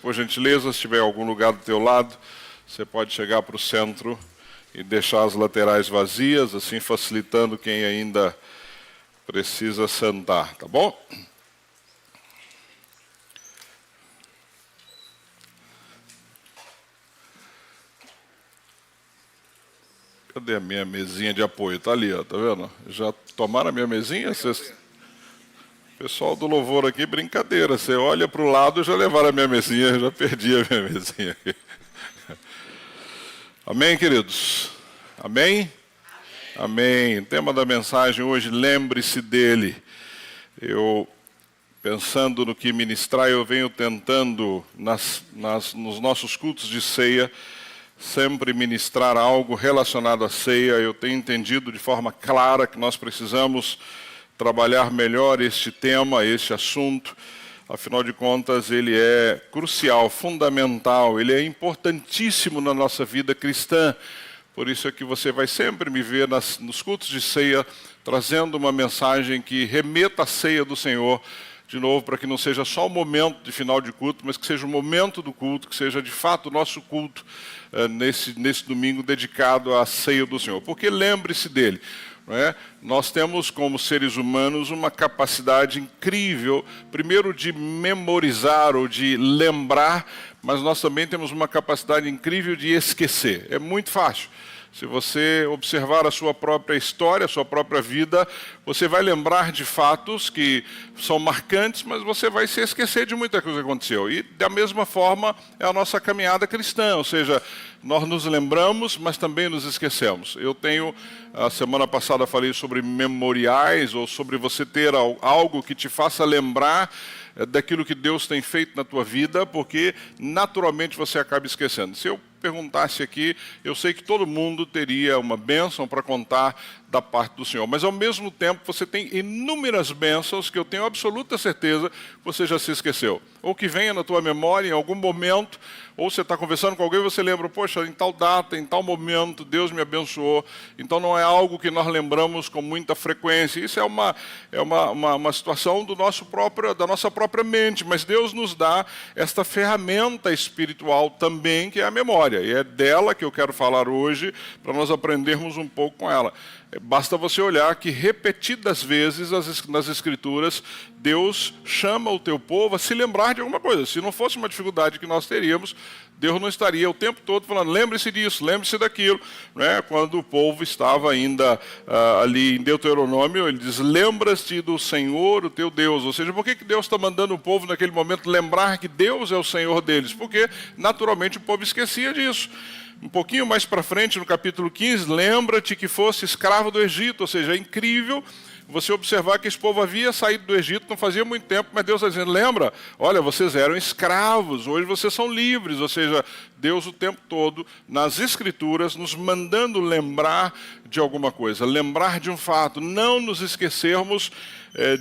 Por gentileza, se tiver algum lugar do teu lado, você pode chegar para o centro e deixar as laterais vazias, assim facilitando quem ainda precisa sentar, tá bom? Cadê a minha mesinha de apoio? Tá ali, ó, tá vendo? Já tomaram a minha mesinha? Vocês... Pessoal do louvor aqui, brincadeira. Você olha para o lado e já levaram a minha mesinha, eu já perdi a minha mesinha aqui. Amém, queridos? Amém? Amém. O tema da mensagem hoje, lembre-se dele. Eu, pensando no que ministrar, eu venho tentando, nos nossos cultos de ceia, sempre ministrar algo relacionado à ceia. Eu tenho entendido de forma clara que nós precisamos trabalhar melhor este tema, este assunto. Afinal de contas, ele é crucial, fundamental, ele é importantíssimo na nossa vida cristã. Por isso é que você vai sempre me ver nos cultos de ceia, trazendo uma mensagem que remeta à ceia do Senhor, de novo, para que não seja só o momento de final de culto, mas que seja o momento do culto, que seja de fato o nosso culto nesse domingo dedicado à ceia do Senhor. Porque lembre-se dele. Nós temos, como seres humanos, uma capacidade incrível, primeiro de memorizar ou de lembrar, mas nós também temos uma capacidade incrível de esquecer. É muito fácil. Se você observar a sua própria história, a sua própria vida, você vai lembrar de fatos que são marcantes, mas você vai se esquecer de muita coisa que aconteceu. E da mesma forma é a nossa caminhada cristã, ou seja, nós nos lembramos, mas também nos esquecemos. A semana passada falei sobre memoriais, ou sobre você ter algo que te faça lembrar daquilo que Deus tem feito na tua vida, porque naturalmente você acaba esquecendo. Se eu perguntasse aqui, eu sei que todo mundo teria uma bênção para contar da parte do Senhor, mas ao mesmo tempo você tem inúmeras bênçãos que eu tenho absoluta certeza que você já se esqueceu. Ou que venha na tua memória em algum momento, ou você está conversando com alguém e você lembra, poxa, em tal data, em tal momento, Deus me abençoou. Então não é algo que nós lembramos com muita frequência. Isso é uma situação da nossa própria mente, mas Deus nos dá esta ferramenta espiritual também, que é a memória. E é dela que eu quero falar hoje, para nós aprendermos um pouco com ela. Basta você olhar que repetidas vezes nas Escrituras, Deus chama o teu povo a se lembrar de alguma coisa. Se não fosse uma dificuldade que nós teríamos, Deus não estaria o tempo todo falando, lembre-se disso, lembre-se daquilo. Quando o povo estava ainda ali em Deuteronômio, ele diz, lembra-te do Senhor, o teu Deus. Ou seja, por que Deus está mandando o povo naquele momento lembrar que Deus é o Senhor deles? Porque naturalmente o povo esquecia disso. Um pouquinho mais para frente, no capítulo 15, lembra-te que fosse escravo do Egito. Ou seja, é incrível você observar que esse povo havia saído do Egito, não fazia muito tempo, mas Deus está dizendo, lembra? Olha, vocês eram escravos, hoje vocês são livres. Ou seja, Deus o tempo todo, nas Escrituras, nos mandando lembrar de alguma coisa, lembrar de um fato, não nos esquecermos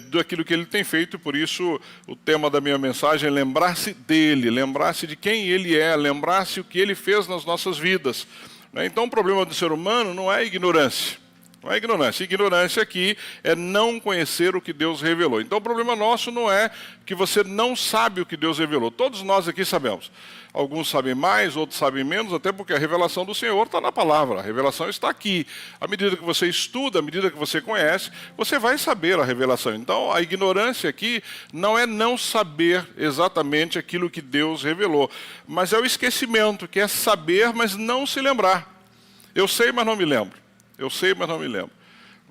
daquilo que Ele tem feito. Por isso, o tema da minha mensagem é lembrar-se dEle, lembrar-se de quem Ele é, lembrar-se o que Ele fez nas nossas vidas. Então, o problema do ser humano não é ignorância. Não é ignorância. Ignorância aqui é não conhecer o que Deus revelou. Então o problema nosso não é que você não sabe o que Deus revelou. Todos nós aqui sabemos. Alguns sabem mais, outros sabem menos, até porque a revelação do Senhor está na palavra. A revelação está aqui. À medida que você estuda, à medida que você conhece, você vai saber a revelação. Então a ignorância aqui não é não saber exatamente aquilo que Deus revelou, mas é o esquecimento, que é saber, mas não se lembrar. Eu sei, mas não me lembro. Eu sei, mas não me lembro.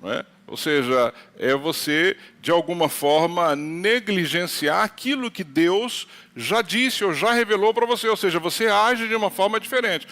Não é? Ou seja, é você, de alguma forma, negligenciar aquilo que Deus já disse ou já revelou para você. Ou seja, você age de uma forma diferente.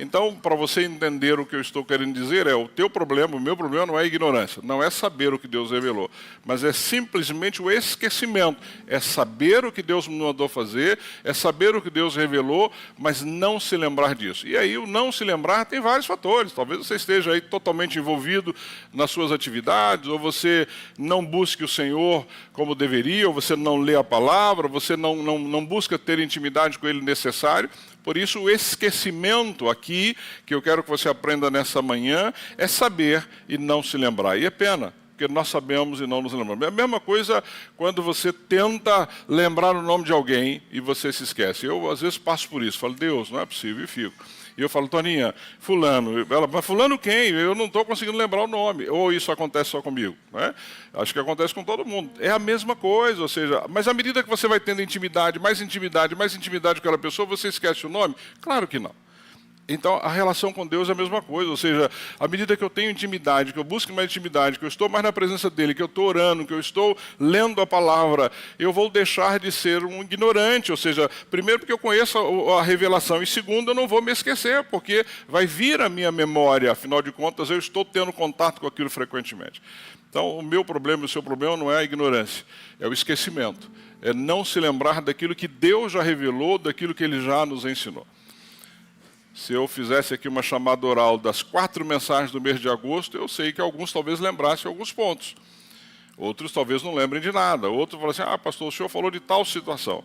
Então, para você entender o que eu estou querendo dizer, o teu problema, o meu problema não é ignorância, não é saber o que Deus revelou, mas é simplesmente o esquecimento. É saber o que Deus me mandou fazer, é saber o que Deus revelou, mas não se lembrar disso. E aí, o não se lembrar tem vários fatores. Talvez você esteja aí totalmente envolvido nas suas atividades, ou você não busque o Senhor como deveria, ou você não lê a palavra, você não busca ter intimidade com Ele necessário. Por isso, o esquecimento aqui, que eu quero que você aprenda nessa manhã, é saber e não se lembrar. E é pena, porque nós sabemos e não nos lembramos. É a mesma coisa quando você tenta lembrar o nome de alguém e você se esquece. Eu, às vezes, passo por isso. Falo, Deus, não é possível, e fico. E eu falo, Toninha, fulano. Ela, mas fulano quem? Eu não estou conseguindo lembrar o nome. Ou isso acontece só comigo? Né? Acho que acontece com todo mundo. É a mesma coisa, ou seja, mas à medida que você vai tendo intimidade mais intimidade com aquela pessoa, você esquece o nome? Claro que não. Então, a relação com Deus é a mesma coisa, ou seja, à medida que eu tenho intimidade, que eu busco mais intimidade, que eu estou mais na presença dEle, que eu estou orando, que eu estou lendo a palavra, eu vou deixar de ser um ignorante, ou seja, primeiro porque eu conheço a revelação, e segundo, eu não vou me esquecer, porque vai vir a minha memória, afinal de contas, eu estou tendo contato com aquilo frequentemente. Então, o meu problema, o seu problema não é a ignorância, é o esquecimento, é não se lembrar daquilo que Deus já revelou, daquilo que Ele já nos ensinou. Se eu fizesse aqui uma chamada oral das 4 mensagens do mês de agosto, eu sei que alguns talvez lembrassem alguns pontos. Outros talvez não lembrem de nada. Outros falam assim, pastor, o senhor falou de tal situação.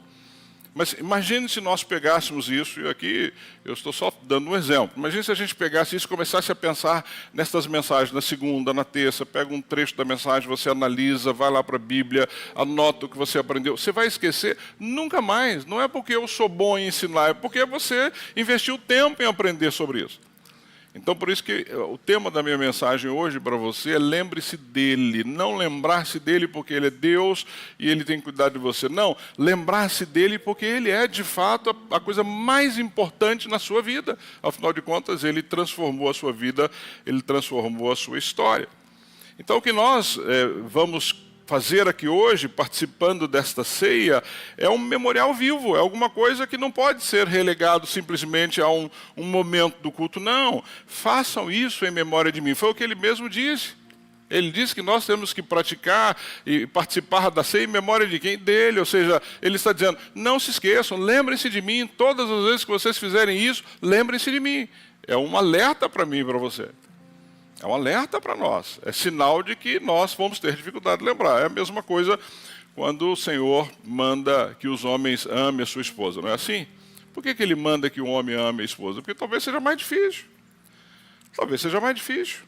Mas imagine se nós pegássemos isso, e aqui eu estou só dando um exemplo. Imagine se a gente pegasse isso e começasse a pensar nessas mensagens, na segunda, na terça, pega um trecho da mensagem, você analisa, vai lá para a Bíblia, anota o que você aprendeu. Você vai esquecer nunca mais. Não é porque eu sou bom em ensinar, é porque você investiu tempo em aprender sobre isso. Então, por isso que o tema da minha mensagem hoje para você é lembre-se dele. Não lembrar-se dele porque ele é Deus e ele tem cuidado de você. Não, lembrar-se dele porque ele é, de fato, a coisa mais importante na sua vida. Afinal de contas, ele transformou a sua vida, ele transformou a sua história. Então, o que nós vamos fazer aqui hoje, participando desta ceia, é um memorial vivo, é alguma coisa que não pode ser relegado simplesmente a um momento do culto. Não, façam isso em memória de mim. Foi o que ele mesmo disse. Ele disse que nós temos que praticar e participar da ceia em memória de quem? Dele. Ou seja, ele está dizendo, não se esqueçam, lembrem-se de mim, todas as vezes que vocês fizerem isso, lembrem-se de mim. É um alerta para mim e para você. É um alerta para nós, é sinal de que nós vamos ter dificuldade de lembrar. É a mesma coisa quando o Senhor manda que os homens amem a sua esposa, não é assim? Por que Ele manda que o homem ame a esposa? Porque talvez seja mais difícil. Talvez seja mais difícil.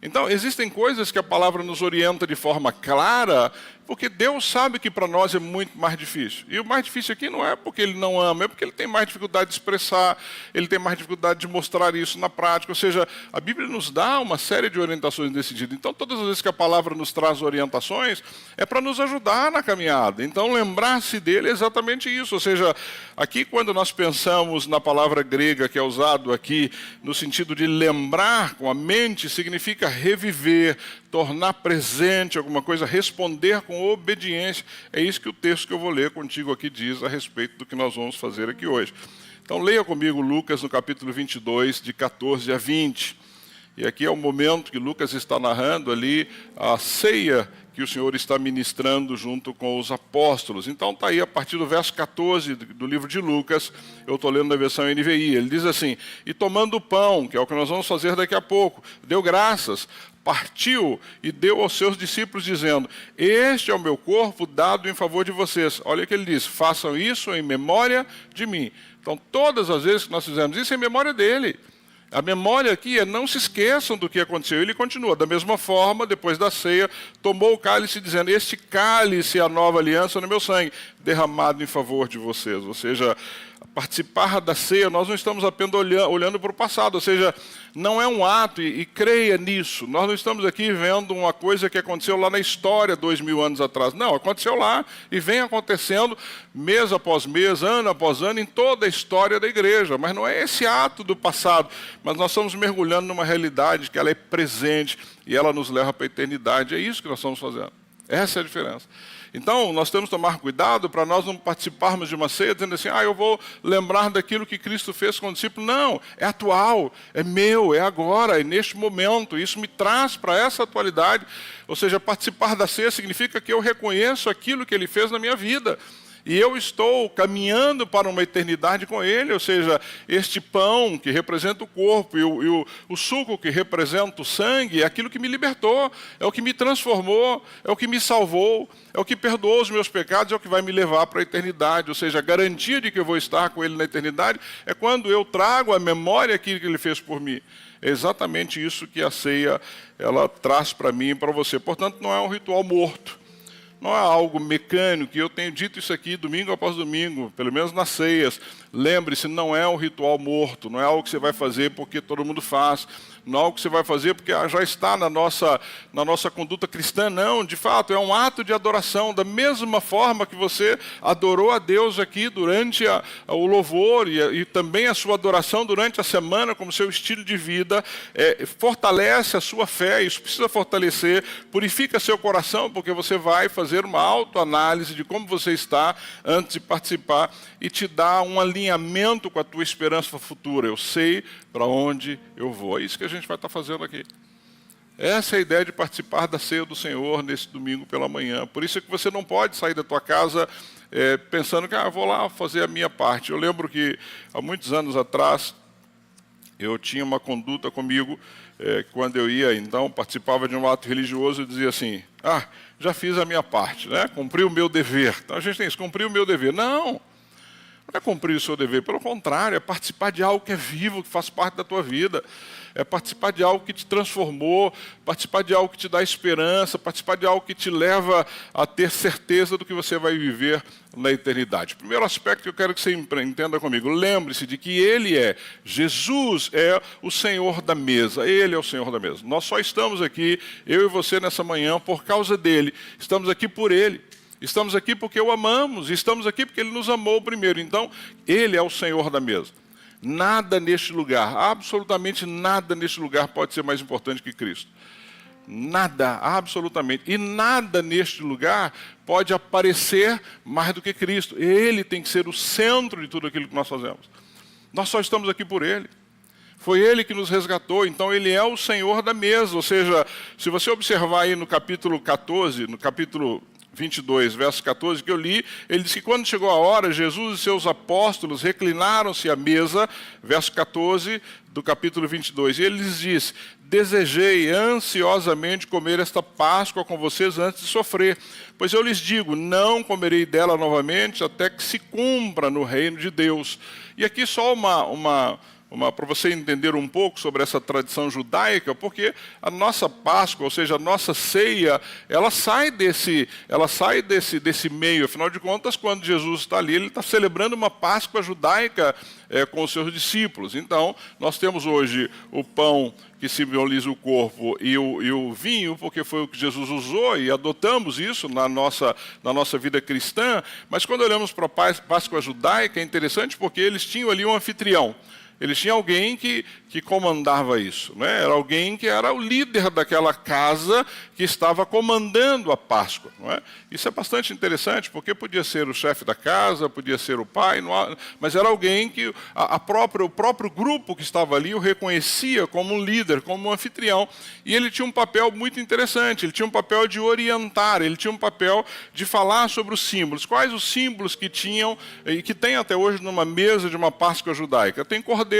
Então, existem coisas que a palavra nos orienta de forma clara, porque Deus sabe que para nós é muito mais difícil. E o mais difícil aqui não é porque Ele não ama, é porque Ele tem mais dificuldade de expressar, Ele tem mais dificuldade de mostrar isso na prática. Ou seja, a Bíblia nos dá uma série de orientações nesse sentido. Então, todas as vezes que a palavra nos traz orientações, é para nos ajudar na caminhada. Então, lembrar-se dele é exatamente isso. Ou seja, aqui quando nós pensamos na palavra grega que é usado aqui, no sentido de lembrar com a mente, significa reviver, tornar presente alguma coisa, responder com obediência. É isso que o texto que eu vou ler contigo aqui diz a respeito do que nós vamos fazer aqui hoje. Então leia comigo Lucas no capítulo 22, de 14 a 20. E aqui é o momento que Lucas está narrando ali a ceia que o Senhor está ministrando junto com os apóstolos. Então está aí a partir do verso 14 do livro de Lucas, eu estou lendo na versão NVI, ele diz assim, e tomando o pão, que é o que nós vamos fazer daqui a pouco, deu graças, partiu e deu aos seus discípulos dizendo, este é o meu corpo dado em favor de vocês. Olha o que ele diz, façam isso em memória de mim. Então todas as vezes que nós fizemos isso, é em memória dele. A memória aqui é não se esqueçam do que aconteceu. Ele continua, da mesma forma, depois da ceia, tomou o cálice dizendo, este cálice é a nova aliança no meu sangue, derramado em favor de vocês. Ou seja, participar da ceia, nós não estamos apenas olhando para o passado, ou seja, não é um ato, e creia nisso, nós não estamos aqui vendo uma coisa que aconteceu lá na história 2000 anos atrás, não, aconteceu lá e vem acontecendo mês após mês, ano após ano, em toda a história da igreja, mas não é esse ato do passado, mas nós estamos mergulhando numa realidade que ela é presente e ela nos leva para a eternidade, é isso que nós estamos fazendo, essa é a diferença. Então, nós temos que tomar cuidado para nós não participarmos de uma ceia dizendo assim, eu vou lembrar daquilo que Cristo fez com o discípulo. Não, é atual, é meu, é agora, é neste momento. Isso me traz para essa atualidade. Ou seja, participar da ceia significa que eu reconheço aquilo que Ele fez na minha vida. E eu estou caminhando para uma eternidade com Ele, ou seja, este pão que representa o corpo e o suco que representa o sangue é aquilo que me libertou, é o que me transformou, é o que me salvou, é o que perdoou os meus pecados, é o que vai me levar para a eternidade. Ou seja, a garantia de que eu vou estar com Ele na eternidade é quando eu trago à memória aquilo que Ele fez por mim. É exatamente isso que a ceia ela traz para mim e para você. Portanto, não é um ritual morto. Não é algo mecânico, e eu tenho dito isso aqui domingo após domingo, pelo menos nas ceias. Lembre-se, não é um ritual morto, não é algo que você vai fazer porque todo mundo faz, não é algo que você vai fazer porque já está na nossa conduta cristã, não. De fato, é um ato de adoração, da mesma forma que você adorou a Deus aqui durante o louvor e também a sua adoração durante a semana, como seu estilo de vida, fortalece a sua fé, isso precisa fortalecer, purifica seu coração, porque você vai fazer uma autoanálise de como você está antes de participar e te dá um alinhamento com a tua esperança futura. Eu sei para onde eu vou. É isso que a gente vai estar fazendo aqui. Essa é a ideia de participar da ceia do Senhor nesse domingo pela manhã. Por isso é que você não pode sair da tua casa pensando que vou lá fazer a minha parte. Eu lembro que há muitos anos atrás eu tinha uma conduta comigo, quando eu ia, então, participava de um ato religioso, eu dizia assim, já fiz a minha parte, né? Cumpri o meu dever. Então a gente tem isso, cumprir o meu dever. Não é cumprir o seu dever, pelo contrário, é participar de algo que é vivo, que faz parte da tua vida. É participar de algo que te transformou, participar de algo que te dá esperança, participar de algo que te leva a ter certeza do que você vai viver na eternidade. Primeiro aspecto que eu quero que você entenda comigo, lembre-se de que Jesus é o Senhor da mesa, Ele é o Senhor da mesa. Nós só estamos aqui, eu e você nessa manhã, por causa dEle, estamos aqui por Ele. Estamos aqui porque o amamos, estamos aqui porque Ele nos amou primeiro. Então, Ele é o Senhor da mesa. Nada neste lugar, absolutamente nada neste lugar pode ser mais importante que Cristo. Nada, absolutamente. E nada neste lugar pode aparecer mais do que Cristo. Ele tem que ser o centro de tudo aquilo que nós fazemos. Nós só estamos aqui por Ele. Foi Ele que nos resgatou, então Ele é o Senhor da mesa. Ou seja, se você observar aí no capítulo 14, no capítulo 22, verso 14, que eu li, ele diz que quando chegou a hora, Jesus e seus apóstolos reclinaram-se à mesa, verso 14 do capítulo 22, e ele lhes disse, desejei ansiosamente comer esta Páscoa com vocês antes de sofrer, pois eu lhes digo, não comerei dela novamente até que se cumpra no reino de Deus. E aqui só para você entender um pouco sobre essa tradição judaica, porque a nossa Páscoa, ou seja, a nossa ceia, ela sai desse meio. Afinal de contas, quando Jesus está ali, Ele está celebrando uma Páscoa judaica com os seus discípulos. Então, nós temos hoje o pão que simboliza o corpo e o vinho, porque foi o que Jesus usou e adotamos isso na nossa vida cristã. Mas quando olhamos para a Páscoa judaica, é interessante porque eles tinham ali um anfitrião. Eles tinham alguém que comandava isso, né? Era alguém que era o líder daquela casa que estava comandando a Páscoa. Não é? Isso é bastante interessante, porque podia ser o chefe da casa, podia ser o pai, mas era alguém que o próprio grupo que estava ali o reconhecia como um líder, como um anfitrião. E ele tinha um papel muito interessante, ele tinha um papel de orientar, ele tinha um papel de falar sobre os símbolos. Quais os símbolos que tinham e que tem até hoje numa mesa de uma Páscoa judaica? Tem cordeiro.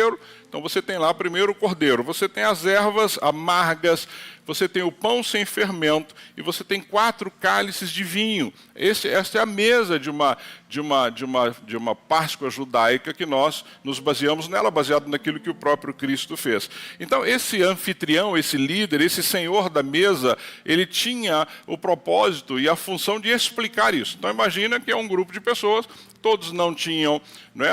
Então você tem lá primeiro o cordeiro, você tem as ervas amargas, você tem o pão sem fermento e você tem 4 cálices de vinho. Esta é a mesa de uma Páscoa judaica que nós nos baseamos nela, baseado naquilo que o próprio Cristo fez. Então esse anfitrião, esse líder, esse senhor da mesa, ele tinha o propósito e a função de explicar isso. Então imagina que é um grupo de pessoas, todos não tinham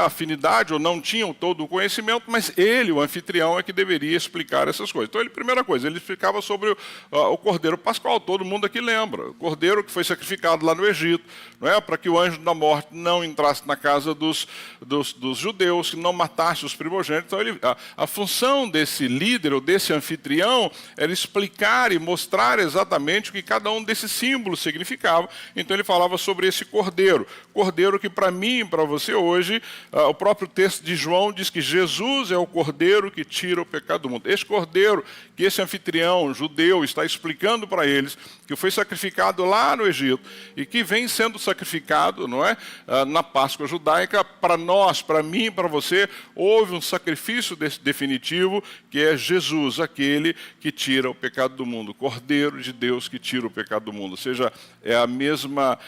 afinidade ou não tinham todo o conhecimento, mas ele, o anfitrião, é que deveria explicar essas coisas. Então, primeira coisa, ele explicava sobre o cordeiro pascual, todo mundo aqui lembra, o cordeiro que foi sacrificado lá no Egito, para que o anjo da morte não entrasse na casa dos judeus, que não matasse os primogênitos. Então, a função desse líder ou desse anfitrião era explicar e mostrar exatamente o que cada um desses símbolos significava. Então, ele falava sobre esse cordeiro que para mim mim e para você hoje, o próprio texto de João diz que Jesus é o Cordeiro que tira o pecado do mundo. Esse Cordeiro que esse anfitrião judeu está explicando para eles, que foi sacrificado lá no Egito e que vem sendo sacrificado, não é, na Páscoa judaica, para nós, para mim e para você, houve um sacrifício definitivo, que é Jesus, aquele que tira o pecado do mundo, o Cordeiro de Deus que tira o pecado do mundo. Ou seja, é a mesma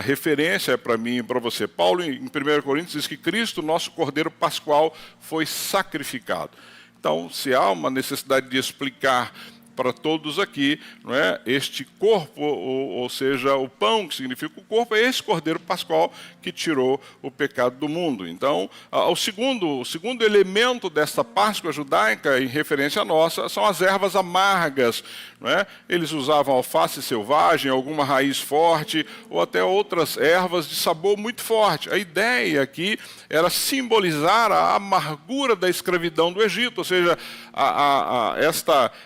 referência para mim e para você. Paulo, em 1 Coríntios, diz que Cristo, nosso Cordeiro Pascual, foi sacrificado. Então, se há uma necessidade de explicar para todos aqui, não é? Este corpo, ou seja, o pão que significa o corpo, é esse Cordeiro Pascual que tirou o pecado do mundo. Então, o segundo elemento desta Páscoa judaica, em referência à nossa, são as ervas amargas. Não é? Eles usavam alface selvagem, alguma raiz forte, ou até outras ervas de sabor muito forte. A ideia aqui era simbolizar a amargura da escravidão do Egito, ou seja,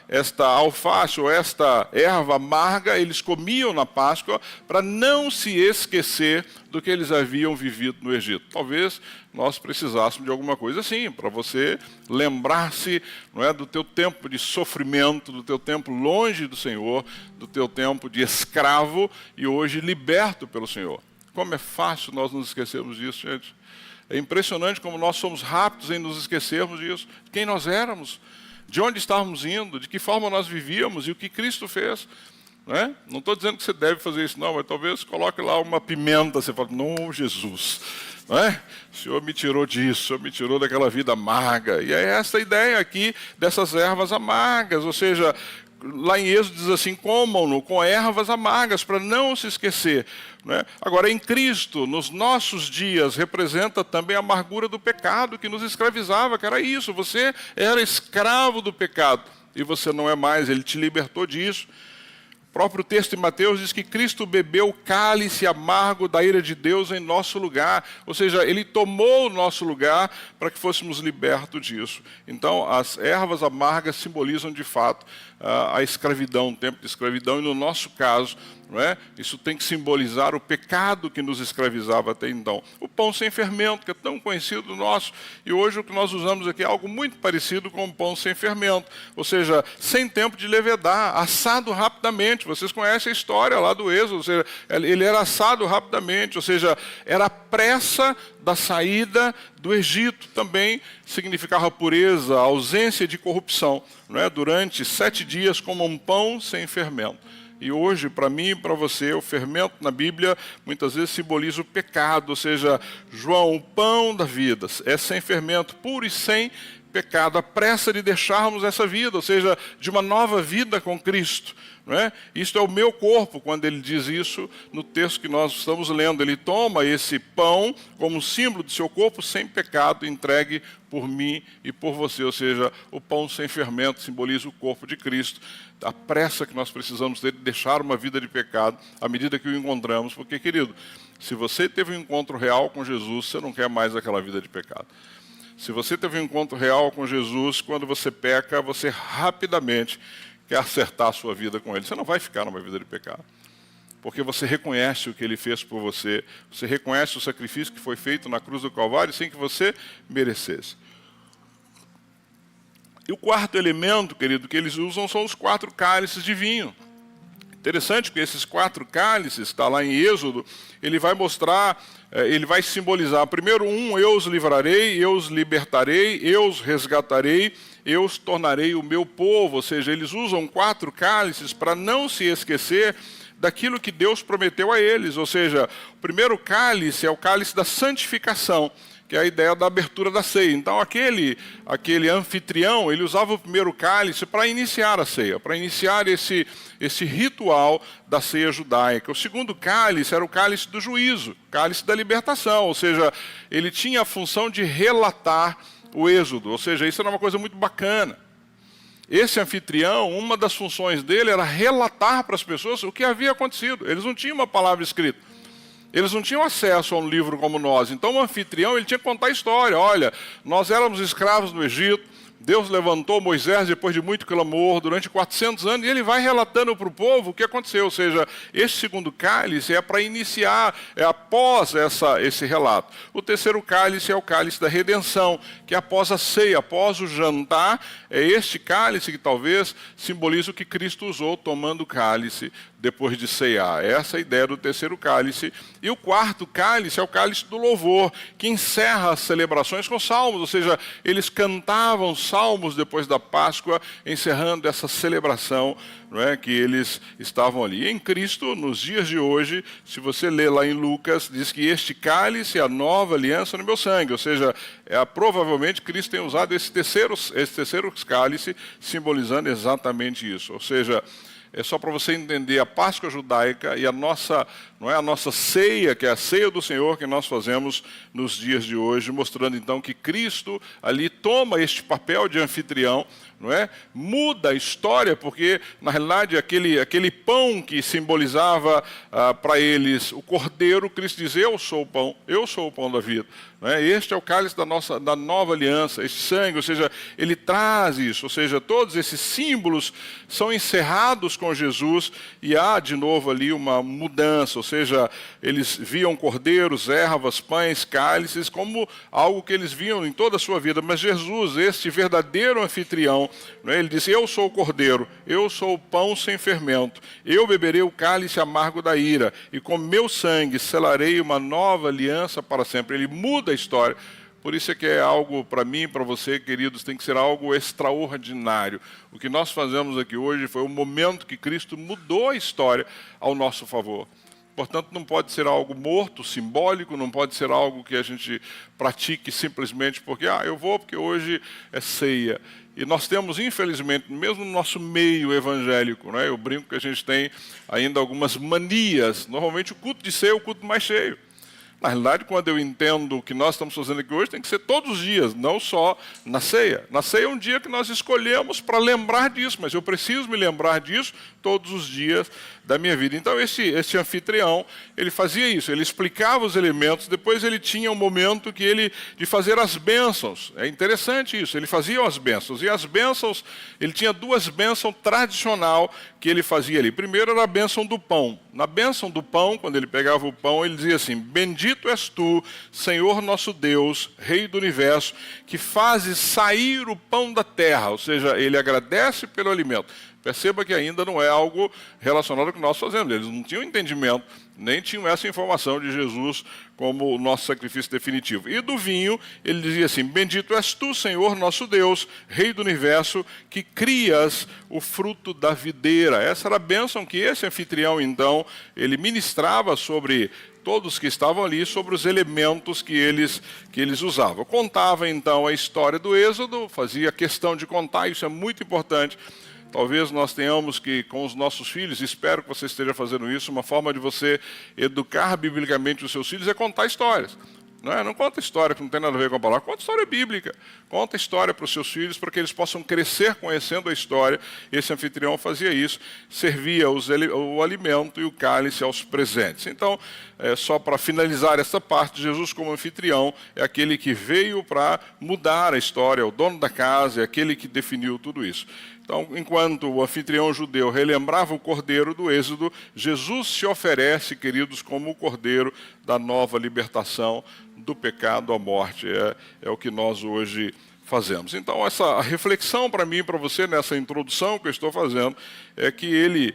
esta alface ou esta erva amarga, eles comiam na Páscoa para não se esquecer do que eles haviam vivido no Egito. Talvez nós precisássemos de alguma coisa assim, para você lembrar-se, não é, do teu tempo de sofrimento, do teu tempo longe do Senhor, do teu tempo de escravo e hoje liberto pelo Senhor. Como é fácil nós nos esquecermos disso, gente. É impressionante como nós somos rápidos em nos esquecermos disso, de quem nós éramos, de onde estávamos indo, de que forma nós vivíamos e o que Cristo fez. Não estou dizendo que você deve fazer isso, não, mas talvez coloque lá uma pimenta, você fala, não, Jesus, não é? O Senhor me tirou disso, o Senhor me tirou daquela vida amarga. E é essa a ideia aqui dessas ervas amargas, ou seja, lá em Êxodo diz assim, comam-no com ervas amargas, para não se esquecer. Não é? Agora, em Cristo, nos nossos dias, representa também a amargura do pecado que nos escravizava, que era isso, você era escravo do pecado, e você não é mais, Ele te libertou disso. O próprio texto de Mateus diz que Cristo bebeu o cálice amargo da ira de Deus em nosso lugar. Ou seja, Ele tomou o nosso lugar para que fôssemos libertos disso. Então, as ervas amargas simbolizam, de fato, a escravidão, o tempo de escravidão. E no nosso caso, não é? Isso tem que simbolizar o pecado que nos escravizava até então. O pão sem fermento, que é tão conhecido nosso. E hoje o que nós usamos aqui é algo muito parecido com o pão sem fermento. Ou seja, sem tempo de levedar, assado rapidamente. Vocês conhecem a história lá do Êxodo. Ou seja, ele era assado rapidamente. Ou seja, era a pressa da saída do Egito. Também significava pureza, ausência de corrupção. Não é? Durante 7 dias, como um pão sem fermento. E hoje, para mim e para você, o fermento na Bíblia muitas vezes simboliza o pecado, ou seja, João, o pão da vida, é sem fermento, puro e sem pecado, a pressa de deixarmos essa vida, ou seja, de uma nova vida com Cristo. Não é? Isto é o meu corpo, quando ele diz isso no texto que nós estamos lendo. Ele toma esse pão como símbolo de seu corpo sem pecado, entregue por mim e por você. Ou seja, o pão sem fermento simboliza o corpo de Cristo. A pressa que nós precisamos ter de deixar uma vida de pecado à medida que o encontramos. Porque, querido, se você teve um encontro real com Jesus, você não quer mais aquela vida de pecado. Se você teve um encontro real com Jesus, quando você peca, você rapidamente quer acertar a sua vida com Ele. Você não vai ficar numa vida de pecado. Porque você reconhece o que Ele fez por você. Você reconhece o sacrifício que foi feito na cruz do Calvário sem que você merecesse. E o quarto elemento, querido, que eles usam são os 4 cálices de vinho. Interessante que esses 4 cálices, está lá em Êxodo, ele vai mostrar, ele vai simbolizar, primeiro eu os livrarei, eu os libertarei, eu os resgatarei, eu os tornarei o meu povo. Ou seja, eles usam 4 cálices para não se esquecer daquilo que Deus prometeu a eles. Ou seja, o primeiro cálice é o cálice da santificação, que é a ideia da abertura da ceia. Então, aquele anfitrião, ele usava o primeiro cálice para iniciar a ceia, para iniciar esse ritual da ceia judaica. O segundo cálice era o cálice do juízo, cálice da libertação, ou seja, ele tinha a função de relatar o êxodo, ou seja, isso era uma coisa muito bacana. Esse anfitrião, uma das funções dele era relatar para as pessoas o que havia acontecido. Eles não tinham uma palavra escrita. Eles não tinham acesso a um livro como nós. Então o anfitrião ele tinha que contar a história. Olha, nós éramos escravos no Egito, Deus levantou Moisés depois de muito clamor, durante 400 anos, e ele vai relatando para o povo o que aconteceu. Ou seja, esse segundo cálice é para iniciar, é após esse relato. O terceiro cálice é o cálice da redenção, que é após a ceia, após o jantar. É este cálice que talvez simboliza o que Cristo usou tomando o cálice depois de ceiar. Essa é a ideia do terceiro cálice. E o quarto cálice é o cálice do louvor, que encerra as celebrações com salmos, ou seja, eles cantavam salmos depois da Páscoa, encerrando essa celebração, não é, que eles estavam ali. E em Cristo, nos dias de hoje, se você ler lá em Lucas, diz que este cálice é a nova aliança no meu sangue, ou seja, provavelmente Cristo tem usado esse terceiro cálice, simbolizando exatamente isso. Ou seja, é só para você entender a Páscoa judaica e não é a nossa ceia, que é a ceia do Senhor que nós fazemos nos dias de hoje, mostrando então que Cristo ali toma este papel de anfitrião, não é? Muda a história, porque na realidade aquele pão que simbolizava para eles o cordeiro, Cristo diz: eu sou o pão da vida. Não é? Este é o cálice da nova aliança, este sangue, ou seja, ele traz isso, ou seja, todos esses símbolos são encerrados com Jesus e há de novo ali uma mudança, ou seja, eles viam cordeiros, ervas, pães, cálices como algo que eles viam em toda a sua vida, mas Jesus, este verdadeiro anfitrião, não é? Ele disse: eu sou o cordeiro, eu sou o pão sem fermento, eu beberei o cálice amargo da ira e com meu sangue selarei uma nova aliança para sempre. Ele muda a história. Por isso é que é algo, para mim e para você, queridos, tem que ser algo extraordinário. O que nós fazemos aqui hoje foi um momento que Cristo mudou a história ao nosso favor. Portanto, não pode ser algo morto, simbólico, não pode ser algo que a gente pratique simplesmente porque eu vou porque hoje é ceia. E nós temos, infelizmente, mesmo no nosso meio evangélico, né, eu brinco que a gente tem ainda algumas manias. Normalmente o culto de ceia é o culto mais cheio. Na realidade, quando eu entendo o que nós estamos fazendo aqui hoje, tem que ser todos os dias, não só na ceia. Na ceia é um dia que nós escolhemos para lembrar disso, mas eu preciso me lembrar disso todos os dias da minha vida. Então, esse anfitrião, ele fazia isso, ele explicava os elementos, depois ele tinha um momento de fazer as bênçãos. É interessante isso, ele fazia as bênçãos. E as bênçãos, ele tinha duas bênçãos tradicional que ele fazia ali. Primeiro era a bênção do pão. Na bênção do pão, quando ele pegava o pão, ele dizia assim: bendito és tu, Senhor nosso Deus, Rei do universo, que fazes sair o pão da terra. Ou seja, ele agradece pelo alimento. Perceba que ainda não é algo relacionado ao que nós fazemos. Eles não tinham entendimento, nem tinham essa informação de Jesus como o nosso sacrifício definitivo. E do vinho, ele dizia assim: bendito és tu, Senhor nosso Deus, Rei do universo, que crias o fruto da videira. Essa era a bênção que esse anfitrião, então, ele ministrava sobre todos que estavam ali, sobre os elementos que eles usavam. Contava, então, a história do Êxodo, fazia questão de contar, isso é muito importante. Talvez nós tenhamos que, com os nossos filhos, espero que você esteja fazendo isso, uma forma de você educar biblicamente os seus filhos é contar histórias. Não conta história que não tem nada a ver com a palavra, conta história bíblica. Conta história para os seus filhos para que eles possam crescer conhecendo a história. Esse anfitrião fazia isso, servia o alimento e o cálice aos presentes. Então, só para finalizar essa parte, Jesus como anfitrião é aquele que veio para mudar a história, é o dono da casa, é aquele que definiu tudo isso. Então, enquanto o anfitrião judeu relembrava o cordeiro do Êxodo, Jesus se oferece, queridos, como o cordeiro da nova libertação do pecado à morte. É o que nós hoje fazemos. Então, essa reflexão para mim e para você, nessa introdução que eu estou fazendo, é que ele,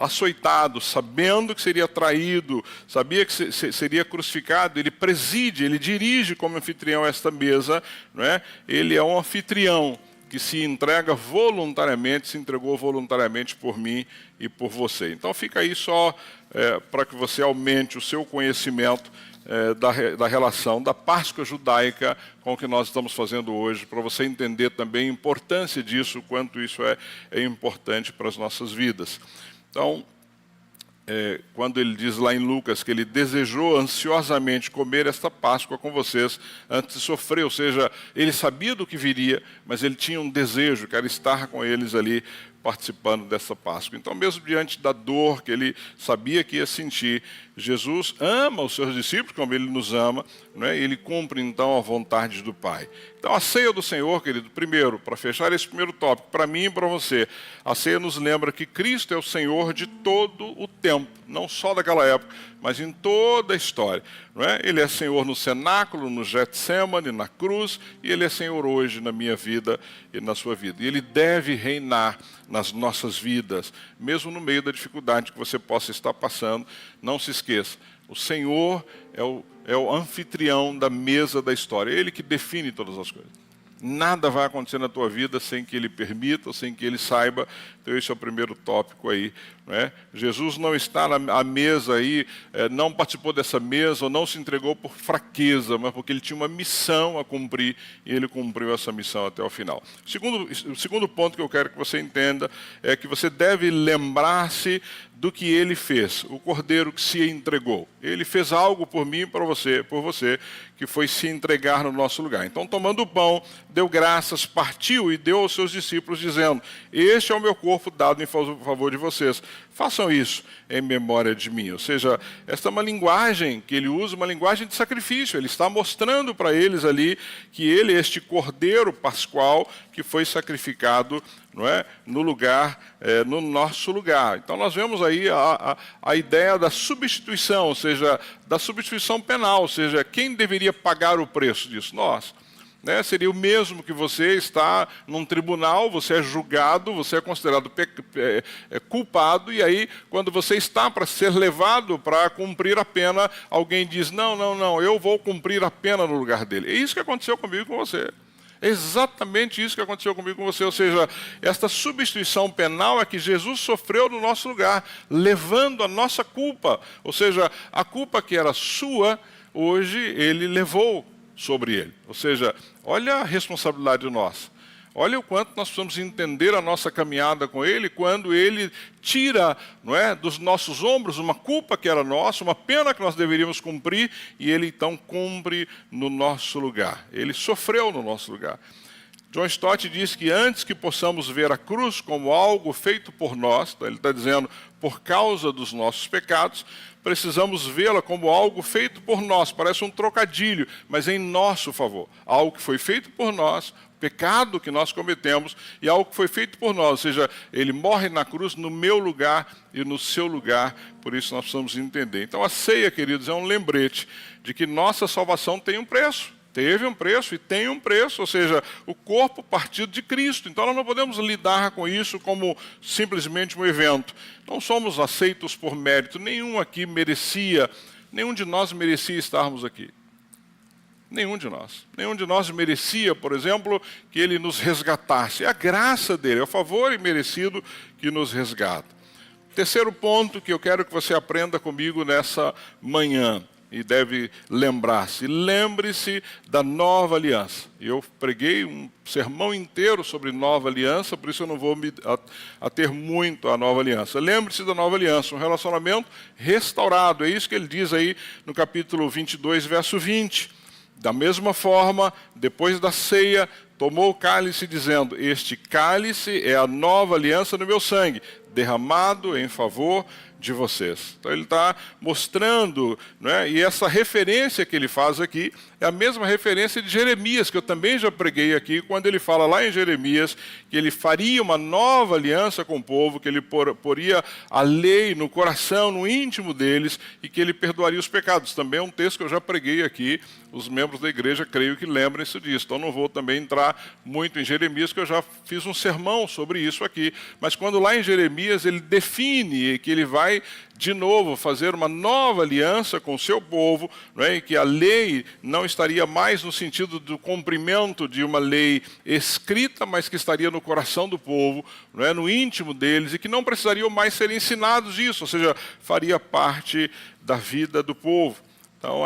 açoitado, sabendo que seria traído, sabia que seria crucificado, ele preside, ele dirige como anfitrião esta mesa, não é? Ele é um anfitrião que se entrega voluntariamente, se entregou voluntariamente por mim e por você. Então fica aí só para que você aumente o seu conhecimento da relação da Páscoa judaica com o que nós estamos fazendo hoje, para você entender também a importância disso, o quanto isso é importante para as nossas vidas. Então, quando ele diz lá em Lucas que ele desejou ansiosamente comer esta Páscoa com vocês antes de sofrer, ou seja, ele sabia do que viria, mas ele tinha um desejo, que era estar com eles ali participando dessa Páscoa. Então, mesmo diante da dor que ele sabia que ia sentir, Jesus ama os seus discípulos como Ele nos ama, né? Ele cumpre então a vontade do Pai. Então a ceia do Senhor, querido, primeiro, para fechar esse primeiro tópico, para mim e para você, a ceia nos lembra que Cristo é o Senhor de todo o tempo, não só daquela época, mas em toda a história. Não é? Ele é Senhor no cenáculo, no Getsêmani, na cruz, e Ele é Senhor hoje na minha vida e na sua vida. E Ele deve reinar nas nossas vidas, mesmo no meio da dificuldade que você possa estar passando. Não se esqueça, o Senhor é o anfitrião da mesa da história, é Ele que define todas as coisas. Nada vai acontecer na tua vida sem que Ele permita, ou sem que Ele saiba. Então esse é o primeiro tópico aí. Não é? Jesus não está à mesa aí, não participou dessa mesa, ou não se entregou por fraqueza, mas porque Ele tinha uma missão a cumprir, e Ele cumpriu essa missão até o final. O segundo ponto que eu quero que você entenda é que você deve lembrar-se do que Ele fez, o Cordeiro que se entregou. Ele fez algo por mim e por você, que foi se entregar no nosso lugar. Então, tomando o pão, deu graças, partiu e deu aos seus discípulos, dizendo: este é o meu corpo dado em favor de vocês. Façam isso em memória de mim. Ou seja, esta é uma linguagem que Ele usa, uma linguagem de sacrifício. Ele está mostrando para eles ali que Ele é este Cordeiro Pascual que foi sacrificado, não é, no lugar, no nosso lugar. Então nós vemos aí a ideia da substituição, ou seja, da substituição penal, ou seja, quem deveria pagar o preço disso? Nós. Né? Seria o mesmo que você está num tribunal, você é julgado, você é considerado culpado, e aí, quando você está para ser levado para cumprir a pena, alguém diz: não, eu vou cumprir a pena no lugar dele. É isso que aconteceu comigo e com você. É exatamente isso que aconteceu comigo e com você. Ou seja, esta substituição penal é que Jesus sofreu no nosso lugar, levando a nossa culpa. Ou seja, a culpa que era sua, hoje Ele levou sobre Ele. Ou seja, olha a responsabilidade nossa. Olha o quanto nós precisamos entender a nossa caminhada com Ele, quando Ele tira, não é, dos nossos ombros uma culpa que era nossa, uma pena que nós deveríamos cumprir, e Ele então cumpre no nosso lugar. Ele sofreu no nosso lugar. John Stott diz que antes que possamos ver a cruz como algo feito por nós, então ele está dizendo, por causa dos nossos pecados, precisamos vê-la como algo feito por nós. Parece um trocadilho, mas em nosso favor. Algo que foi feito por nós, pecado que nós cometemos, e algo que foi feito por nós. Ou seja, Ele morre na cruz no meu lugar e no seu lugar. Por isso nós precisamos entender. Então a ceia, queridos, é um lembrete de que nossa salvação tem um preço. Teve um preço e tem um preço, ou seja, o corpo partido de Cristo. Então nós não podemos lidar com isso como simplesmente um evento. Não somos aceitos por mérito. Nenhum de nós merecia estarmos aqui. Nenhum de nós. Nenhum de nós merecia, por exemplo, que Ele nos resgatasse. É a graça dEle, é o favor imerecido que nos resgata. Terceiro ponto que eu quero que você aprenda comigo nessa manhã. E deve lembrar-se. Lembre-se da nova aliança. Eu preguei um sermão inteiro sobre nova aliança, por isso eu não vou me ater muito à nova aliança. Lembre-se da nova aliança, um relacionamento restaurado. É isso que ele diz aí no capítulo 22, verso 20. Da mesma forma, depois da ceia, tomou o cálice dizendo: este cálice é a nova aliança no meu sangue, derramado em favor de vocês. Então ele está mostrando, né? E essa referência que ele faz aqui é a mesma referência de Jeremias, que eu também já preguei aqui, quando ele fala lá em Jeremias que ele faria uma nova aliança com o povo, que ele poria a lei no coração, no íntimo deles, e que ele perdoaria os pecados. Também é um texto que eu já preguei aqui, os membros da igreja creio que lembram-se disso. Então não vou também entrar muito em Jeremias, que eu já fiz um sermão sobre isso aqui. Mas quando lá em Jeremias ele define que ele vai de novo fazer uma nova aliança com o seu povo, não é? E que a lei não estaria mais no sentido do cumprimento de uma lei escrita, mas que estaria no coração do povo, não é? No íntimo deles, e que não precisariam mais ser ensinados isso, ou seja, faria parte da vida do povo. Então,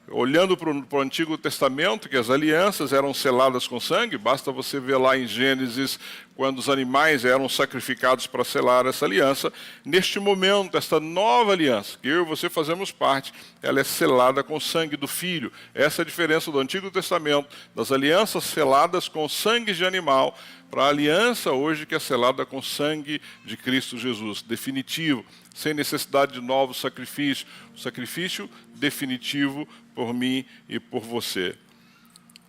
olhando para o Antigo Testamento, que as alianças eram seladas com sangue, basta você ver lá em Gênesis, quando os animais eram sacrificados para selar essa aliança. Neste momento, esta nova aliança, que eu e você fazemos parte, ela é selada com o sangue do Filho. Essa é a diferença do Antigo Testamento, das alianças seladas com sangue de animal, para a aliança hoje que é selada com sangue de Cristo Jesus, definitivo. sem necessidade de novos sacrifícios. O sacrifício definitivo por mim e por você.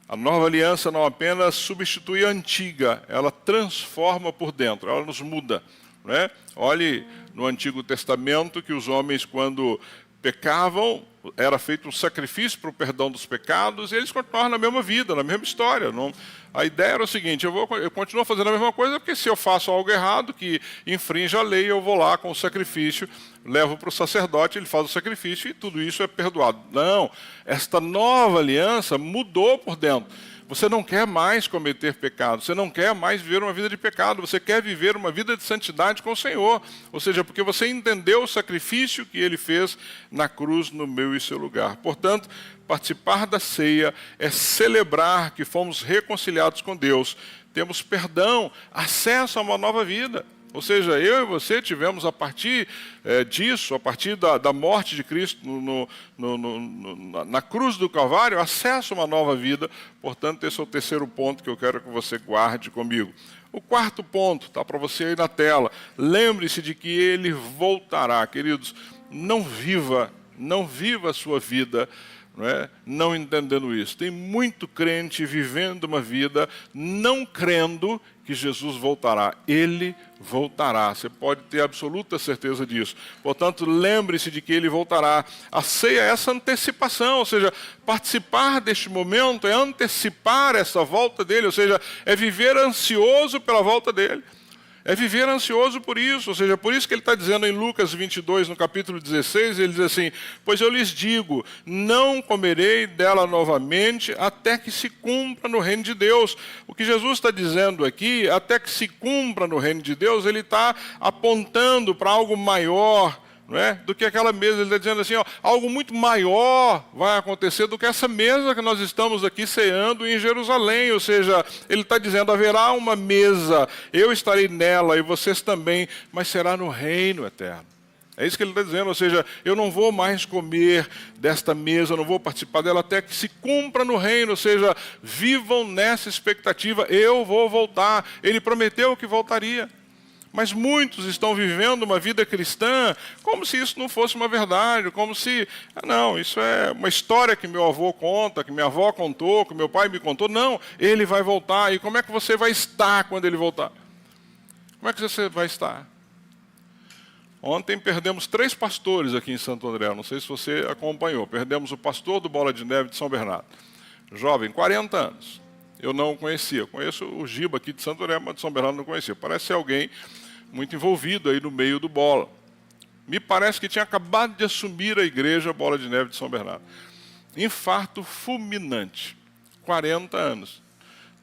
A nova aliança não apenas substitui a antiga, ela transforma por dentro, ela nos muda. Né? Olhe no Antigo Testamento que os homens, quando pecavam, era feito um sacrifício para o perdão dos pecados e eles continuavam na mesma vida, na mesma história. Não, a ideia era o seguinte, eu continuo fazendo a mesma coisa porque se eu faço algo errado, que infringe a lei, eu vou lá com o sacrifício, levo para o sacerdote, ele faz o sacrifício e tudo isso é perdoado. Não, esta nova aliança mudou por dentro. Você não quer mais cometer pecado, você não quer mais viver uma vida de pecado, você quer viver uma vida de santidade com o Senhor. Ou seja, porque você entendeu o sacrifício que Ele fez na cruz no meu e seu lugar. Portanto, participar da ceia é celebrar que fomos reconciliados com Deus, temos perdão, acesso a uma nova vida. Ou seja, eu e você tivemos a partir disso, a partir da morte de Cristo na cruz do Calvário, acesso a uma nova vida. Portanto, esse é o terceiro ponto que eu quero que você guarde comigo. O quarto ponto, está para você aí na tela. Lembre-se de que Ele voltará. Queridos, não viva a sua vida não entendendo isso. Tem muito crente vivendo uma vida não crendo que Jesus voltará. Ele voltará. Você pode ter absoluta certeza disso. Portanto, lembre-se de que Ele voltará. A ceia é essa antecipação, ou seja, participar deste momento é antecipar essa volta dEle, ou seja, é viver ansioso pela volta dEle. É viver ansioso por isso, ou seja, por isso que ele está dizendo em Lucas 22, no capítulo 16, ele diz assim, pois eu lhes digo, não comerei dela novamente até que se cumpra no reino de Deus. O que Jesus está dizendo aqui, até que se cumpra no reino de Deus, ele está apontando para algo maior, do que aquela mesa. Ele está dizendo assim, algo muito maior vai acontecer do que essa mesa que nós estamos aqui ceando em Jerusalém. Ou seja, ele está dizendo, haverá uma mesa, eu estarei nela e vocês também, mas será no reino eterno. É isso que ele está dizendo, ou seja, eu não vou mais comer desta mesa, eu não vou participar dela até que se cumpra no reino, ou seja, vivam nessa expectativa, eu vou voltar. Ele prometeu que voltaria. Mas muitos estão vivendo uma vida cristã como se isso não fosse uma verdade, como se, não, isso é uma história que meu avô conta, que minha avó contou, que meu pai me contou. Não, Ele vai voltar. E como é que você vai estar quando Ele voltar? Como é que você vai estar? Ontem perdemos 3 pastores aqui em Santo André, não sei se você acompanhou. Perdemos o pastor do Bola de Neve de São Bernardo, jovem, 40 anos. Eu não o conhecia, conheço o Giba aqui de Santo André, mas de São Bernardo não conhecia. Parece ser alguém muito envolvido aí no meio do Bola. Me parece que tinha acabado de assumir a igreja Bola de Neve de São Bernardo. Infarto fulminante, 40 anos.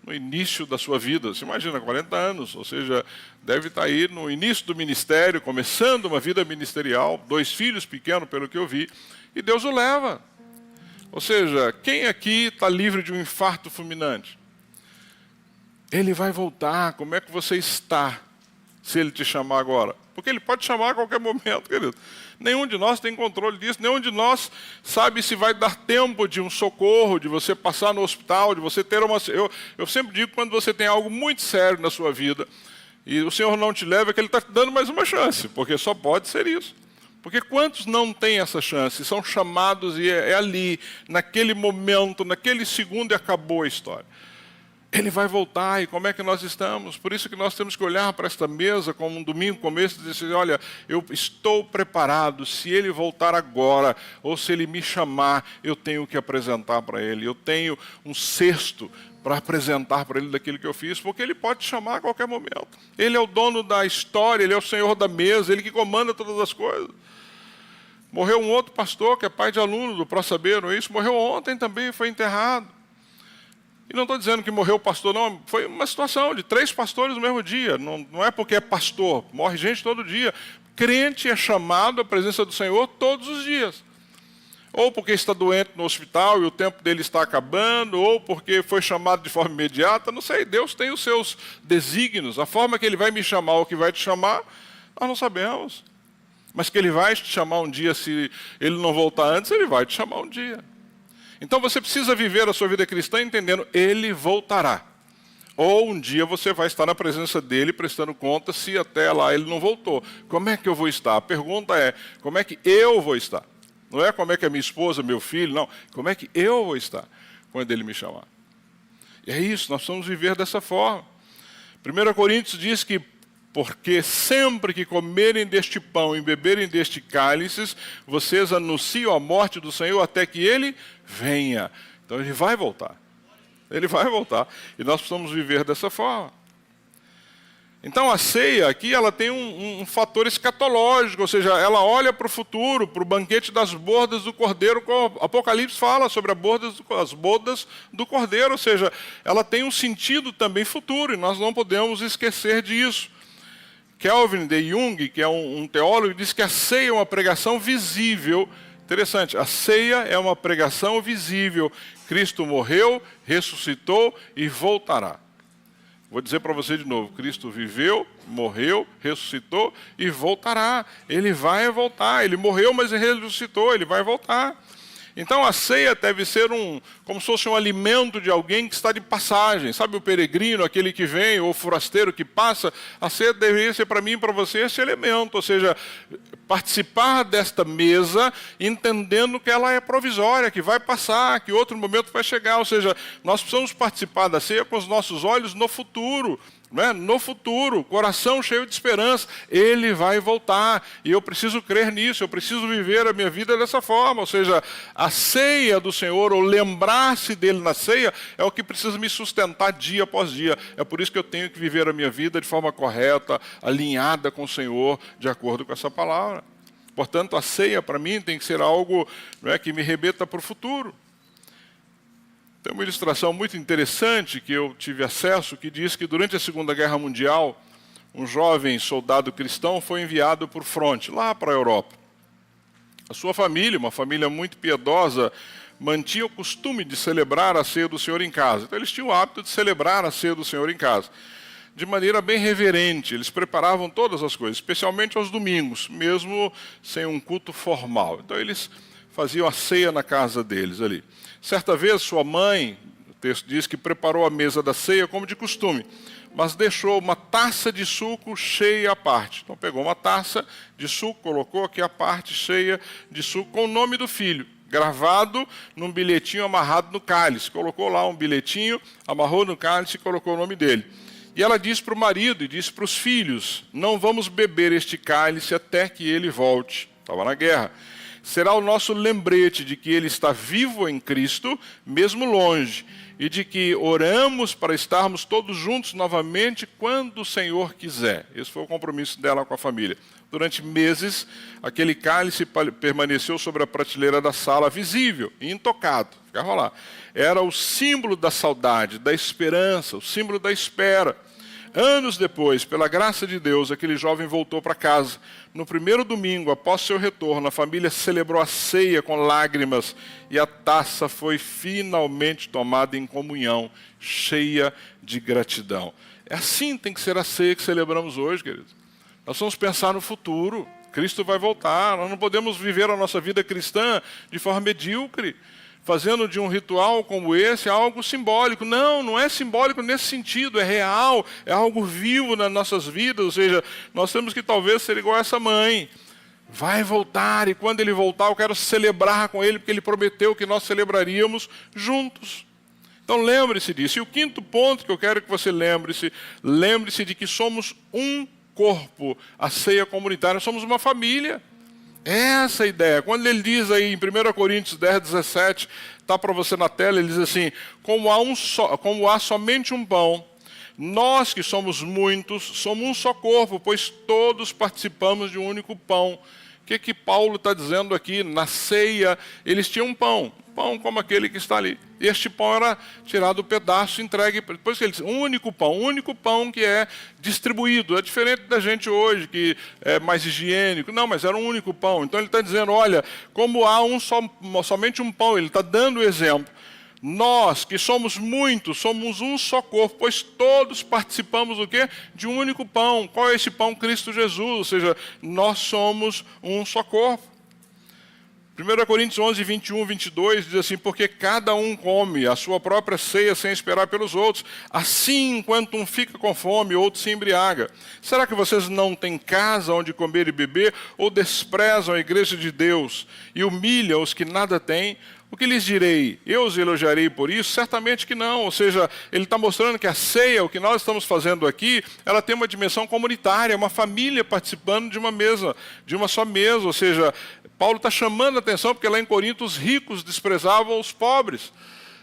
No início da sua vida, você imagina, 40 anos, ou seja, deve estar aí no início do ministério, começando uma vida ministerial, 2 filhos pequenos, pelo que eu vi, e Deus o leva. Ou seja, quem aqui está livre de um infarto fulminante? Ele vai voltar. Como é que você está se Ele te chamar agora? Porque Ele pode chamar a qualquer momento, querido. Nenhum de nós tem controle disso, nenhum de nós sabe se vai dar tempo de um socorro, de você passar no hospital, de você ter uma... Eu sempre digo, quando você tem algo muito sério na sua vida, e o Senhor não te leva, é que Ele está te dando mais uma chance, porque só pode ser isso. Porque quantos não têm essa chance, são chamados e é ali, naquele momento, naquele segundo e acabou a história. Ele vai voltar, e como é que nós estamos? Por isso que nós temos que olhar para esta mesa como um domingo começo e dizer assim, olha, eu estou preparado, se Ele voltar agora, ou se Ele me chamar, eu tenho que apresentar para Ele, eu tenho um cesto para apresentar para Ele daquilo que eu fiz, porque Ele pode te chamar a qualquer momento. Ele é o dono da história, Ele é o Senhor da mesa, Ele que comanda todas as coisas. Morreu um outro pastor, que é pai de aluno do ProSaber, não é isso? Morreu ontem também, foi enterrado. E não estou dizendo que morreu o pastor, não. Foi uma situação de 3 pastores no mesmo dia. Não é porque é pastor, morre gente todo dia. Crente é chamado à presença do Senhor todos os dias. Ou porque está doente no hospital e o tempo dele está acabando, ou porque foi chamado de forma imediata. Não sei, Deus tem os seus desígnios. A forma que Ele vai me chamar ou que vai te chamar, nós não sabemos. Mas que Ele vai te chamar um dia, se Ele não voltar antes, Ele vai te chamar um dia. Então você precisa viver a sua vida cristã entendendo, Ele voltará. ou um dia você vai estar na presença dele prestando conta se até lá ele não voltou. Como é que eu vou estar? A pergunta é, como é que eu vou estar? Não é como é que a minha esposa, meu filho, não. Como é que eu vou estar quando ele me chamar? E é isso, nós precisamos viver dessa forma. 1 Coríntios diz que, porque sempre que comerem deste pão e beberem deste cálice, vocês anunciam a morte do Senhor até que ele venha. Então ele vai voltar. Ele vai voltar. E nós precisamos viver dessa forma. Então a ceia aqui ela tem um fator escatológico, ou seja, ela olha para o futuro, para o banquete das bodas do Cordeiro, como o Apocalipse fala sobre as bodas do Cordeiro, ou seja, ela tem um sentido também futuro, e nós não podemos esquecer disso. Calvin de Jung, que é um teólogo, diz que a ceia é uma pregação visível. Interessante, a ceia é uma pregação visível. Cristo morreu, ressuscitou e voltará. Vou dizer para você de novo, Cristo viveu, morreu, ressuscitou e voltará. Ele vai voltar, ele morreu, mas ele ressuscitou, ele vai voltar. Então a ceia deve ser como se fosse um alimento de alguém que está de passagem. Sabe o peregrino, aquele que vem, ou o forasteiro que passa? A ceia deveria ser para mim e para você esse elemento, ou seja, participar desta mesa entendendo que ela é provisória, que vai passar, que outro momento vai chegar. Ou seja, nós precisamos participar da ceia com os nossos olhos no futuro. No futuro, coração cheio de esperança, ele vai voltar, e eu preciso crer nisso, eu preciso viver a minha vida dessa forma, ou seja, a ceia do Senhor, ou lembrar-se dele na ceia, é o que precisa me sustentar dia após dia. É por isso que eu tenho que viver a minha vida de forma correta, alinhada com o Senhor, de acordo com essa palavra. Portanto, a ceia para mim tem que ser algo que me remeta para o futuro. Tem uma ilustração muito interessante que eu tive acesso, que diz que durante a Segunda Guerra Mundial, um jovem soldado cristão foi enviado por fronte, lá para a Europa. A sua família, uma família muito piedosa, mantinha o costume de celebrar a ceia do Senhor em casa. Então eles tinham o hábito de celebrar a ceia do Senhor em casa. De maneira bem reverente, eles preparavam todas as coisas, especialmente aos domingos, mesmo sem um culto formal. Então eles faziam a ceia na casa deles ali. Certa vez, sua mãe, o texto diz que preparou a mesa da ceia como de costume, mas deixou uma taça de suco cheia à parte. Então pegou uma taça de suco, colocou aqui a parte cheia de suco com o nome do filho, gravado num bilhetinho amarrado no cálice. Colocou lá um bilhetinho, amarrou no cálice e colocou o nome dele. E ela disse para o marido e disse para os filhos, não vamos beber este cálice até que ele volte. Estava na guerra. Será o nosso lembrete de que ele está vivo em Cristo, mesmo longe, e de que oramos para estarmos todos juntos novamente quando o Senhor quiser. Esse foi o compromisso dela com a família. Durante meses, aquele cálice permaneceu sobre a prateleira da sala, visível e intocado. Ficava lá. Era o símbolo da saudade, da esperança, o símbolo da espera. Anos depois, pela graça de Deus, aquele jovem voltou para casa. No primeiro domingo, após seu retorno, a família celebrou a ceia com lágrimas e a taça foi finalmente tomada em comunhão, cheia de gratidão. É assim que tem que ser a ceia que celebramos hoje, queridos. Nós vamos pensar no futuro. Cristo vai voltar. Nós não podemos viver a nossa vida cristã de forma medíocre, fazendo de um ritual como esse algo simbólico. Não, não é simbólico nesse sentido, é real, é algo vivo nas nossas vidas, ou seja, nós temos que talvez ser igual a essa mãe. Vai voltar, e quando ele voltar eu quero celebrar com ele, porque ele prometeu que nós celebraríamos juntos. Então lembre-se disso. E o quinto ponto que eu quero que você lembre-se de que somos um corpo, a ceia comunitária, somos uma família. Essa é a ideia. Quando ele diz aí em 1 Coríntios 10, 17, está para você na tela, ele diz assim, como há somente um pão, nós que somos muitos, somos um só corpo, pois todos participamos de um único pão. O que Paulo está dizendo aqui? Na ceia, eles tinham um pão como aquele que está ali. Este pão era tirado do pedaço, entregue, depois que ele diz, um único pão que é distribuído. É diferente da gente hoje, que é mais higiênico. Não, mas era um único pão. Então ele está dizendo, olha, como há somente um pão, ele está dando o exemplo. Nós, que somos muitos, somos um só corpo, pois todos participamos do quê? De um único pão. Qual é esse pão? Cristo Jesus, ou seja, nós somos um só corpo. 1 Coríntios 11, 21, 22 diz assim: porque cada um come a sua própria ceia sem esperar pelos outros. Assim, enquanto um fica com fome, outro se embriaga. Será que vocês não têm casa onde comer e beber? Ou desprezam a igreja de Deus e humilham os que nada têm? O que lhes direi? Eu os elogiarei por isso? Certamente que não. Ou seja, ele está mostrando que a ceia, o que nós estamos fazendo aqui, ela tem uma dimensão comunitária, uma família participando de uma mesa, de uma só mesa. Ou seja, Paulo está chamando a atenção porque lá em Corinto os ricos desprezavam os pobres.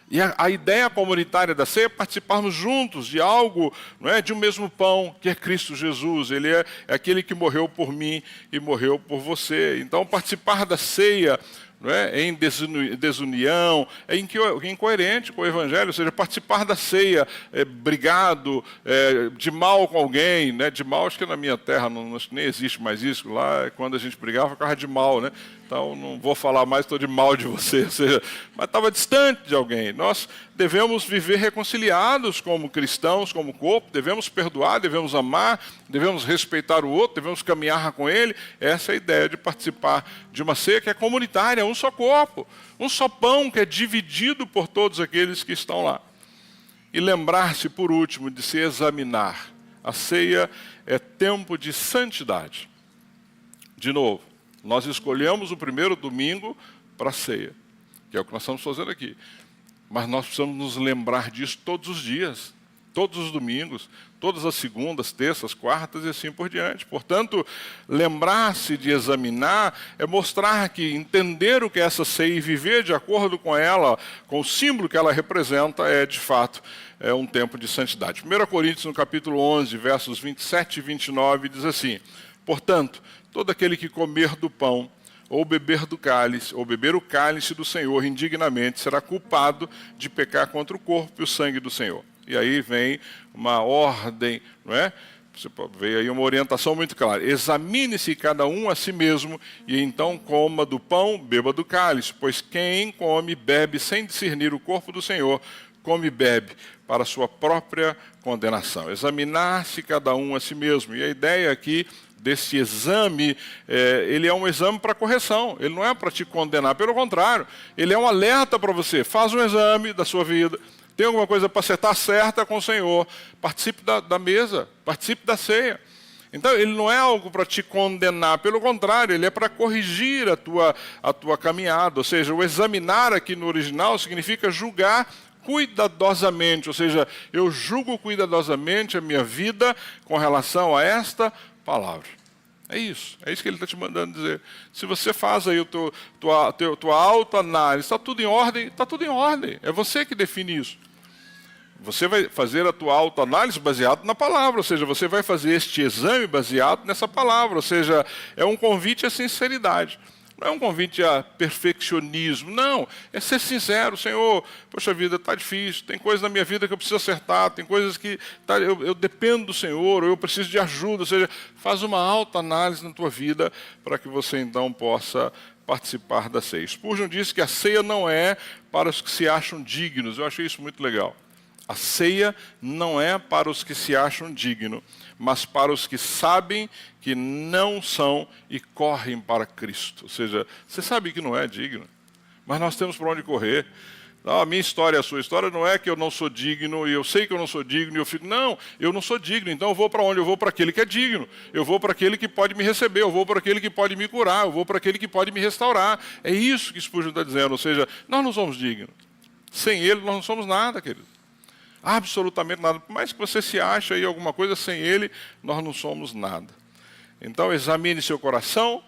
E a ideia comunitária da ceia é participarmos juntos de algo, não é, de um mesmo pão, que é Cristo Jesus. Ele é aquele que morreu por mim e morreu por você. Então, participar da ceia, não é, em desunião, é incoerente com o Evangelho. Ou seja, participar da ceia brigado, de mal com alguém, né? De mal, acho que na minha terra acho que nem existe mais isso. Lá, quando a gente brigava, ficava de mal, né? Então, não vou falar mais, estou de mal de você. Ou seja, mas estava distante de alguém. Nós devemos viver reconciliados como cristãos, como corpo, devemos perdoar, devemos amar, devemos respeitar o outro, devemos caminhar com ele. Essa é a ideia de participar de uma ceia que é comunitária, um só corpo, um só pão que é dividido por todos aqueles que estão lá. E lembrar-se, por último, de se examinar. A ceia é tempo de santidade. De novo, nós escolhemos o primeiro domingo para a ceia, que é o que nós estamos fazendo aqui. Mas nós precisamos nos lembrar disso todos os dias, todos os domingos, todas as segundas, terças, quartas e assim por diante. Portanto, lembrar-se de examinar é mostrar que entender o que é essa ceia e viver de acordo com ela, com o símbolo que ela representa, é de fato um tempo de santidade. 1 Coríntios, no capítulo 11, versos 27 e 29, diz assim: portanto, todo aquele que comer do pão, ou beber do cálice, ou beber o cálice do Senhor indignamente, será culpado de pecar contra o corpo e o sangue do Senhor. E aí vem uma ordem, não é? Você pode ver aí uma orientação muito clara. Examine-se cada um a si mesmo, e então coma do pão, beba do cálice, pois quem come e bebe sem discernir o corpo do Senhor, come e bebe para a sua própria condenação. Examinar-se cada um a si mesmo. E a ideia aqui desse exame, ele é um exame para correção, ele não é para te condenar, pelo contrário, ele é um alerta para você. Faz um exame da sua vida, tem alguma coisa para acertar, certa com o Senhor, participe da mesa, participe da ceia. Então, ele não é algo para te condenar, pelo contrário, ele é para corrigir a tua caminhada. Ou seja, o examinar aqui no original significa julgar cuidadosamente, ou seja, eu julgo cuidadosamente a minha vida com relação a esta palavra. É isso que ele está te mandando dizer. Se você faz aí tua autoanálise, está tudo em ordem? Está tudo em ordem, é você que define isso. Você vai fazer a tua autoanálise baseado na palavra, ou seja, você vai fazer este exame baseado nessa palavra, ou seja, é um convite à sinceridade. Não é um convite a perfeccionismo, não. É ser sincero, Senhor, poxa vida, está difícil, tem coisas na minha vida que eu preciso acertar, tem coisas que eu dependo do Senhor, ou eu preciso de ajuda. Ou seja, faz uma autoanálise na tua vida para que você então possa participar da ceia. Spurgeon disse que a ceia não é para os que se acham dignos. Eu achei isso muito legal. A ceia não é para os que se acham dignos, mas para os que sabem que não são e correm para Cristo. Ou seja, você sabe que não é digno, mas nós temos para onde correr. Não, a minha história, a sua história não é que eu não sou digno, e eu sei que eu não sou digno, e eu fico, não, eu não sou digno, então eu vou para onde? Eu vou para aquele que é digno, eu vou para aquele que pode me receber, eu vou para aquele que pode me curar, eu vou para aquele que pode me restaurar. É isso que Spurgeon está dizendo, ou seja, nós não somos dignos. Sem Ele nós não somos nada, querido. Absolutamente nada. Por mais que você se ache aí alguma coisa, sem Ele, nós não somos nada. Então, examine seu coração,